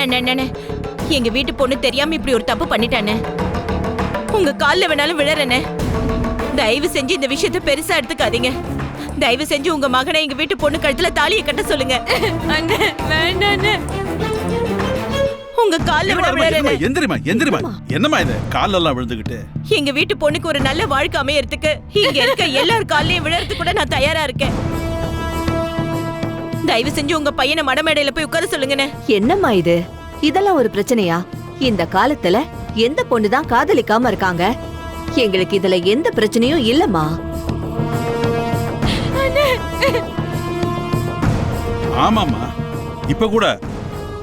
அண்ணே எங்க வீட்டு பொண்ணு தெரியாம இப்படி ஒரு தப்பு பண்ணிட்டானே. உங்க கால்ல வேணாலும் விழறனே. தயவு செஞ்சு இந்த விஷயத்தை பெருசா எடுத்துக்காதீங்க. தயவு செஞ்சு உங்க மகனை எங்க வீட்டு பொண்ணு கழுத்துல தாலியை கட்ட சொல்லுங்க. அண்ணே வேண்டாம். உங்க கால்ல விழறனே. எந்திரிமா எந்திரிமா. என்னம்மா இது கால்ல எல்லாம் விழுந்துகிட்டு? எங்க வீட்டு பொண்ணுக்கு ஒரு நல்ல வாழ்க்கை அமையறதுக்கு இங்க இருக்க எல்லார் கால்லயும் விழறதுக்கு கூட நான் தயாரா இருக்கேன். தயவு செஞ்சு உங்க பையனை மடமேடையில போய் உட்கார சொல்லுங்கண்ணே. என்னம்மா இது? இதெல்லாம் ஒரு பிரச்சனையா? இந்த காலத்துல எந்த பொண்ணுதான் காதலிக்காம இருக்காங்க? எங்களுக்கு இதுல எந்த பிரச்சனையும் இல்லம்மா. ஆமாமா, இப்ப கூட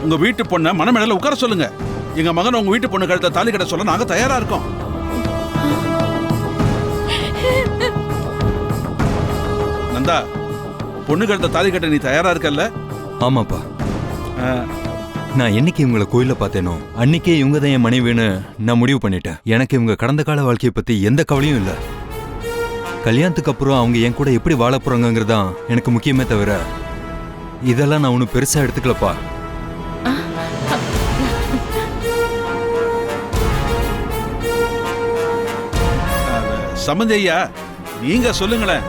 உங்க வீட்டு பொண்ண மனமேடையில உட்கார சொல்லுங்க. எங்க மகன் உங்க வீட்டு பொண்ணு கழுத்த தாலி கட்ட சொல்ல நாங்க தயாரா இருக்கோம். நந்தா, பொண்ணு கழுத்த தாலி கட்ட நீ தயாரா இருக்கல்ல? ஆமாப்பா. நான் என்னைக்கு இவங்களை கோயில பார்த்தேனோ அன்னைக்கே இவங்க தான் என் மனைவின்னு நான் முடிவு பண்ணிட்டேன். எனக்கு இவங்க கடந்த கால வாழ்க்கையை பத்தி எந்த கவலையும் இல்லை. கல்யாணத்துக்கு அப்புறம் அவங்க என் கூட எப்படி வாழ போறாங்கிறதான் எனக்கு முக்கியமே தவிர இதெல்லாம் நான் ஒன்றும் பெருசா எடுத்துக்கலப்பா. சம்பந்தி ஐயா, நீங்க சொல்லுங்களேன்.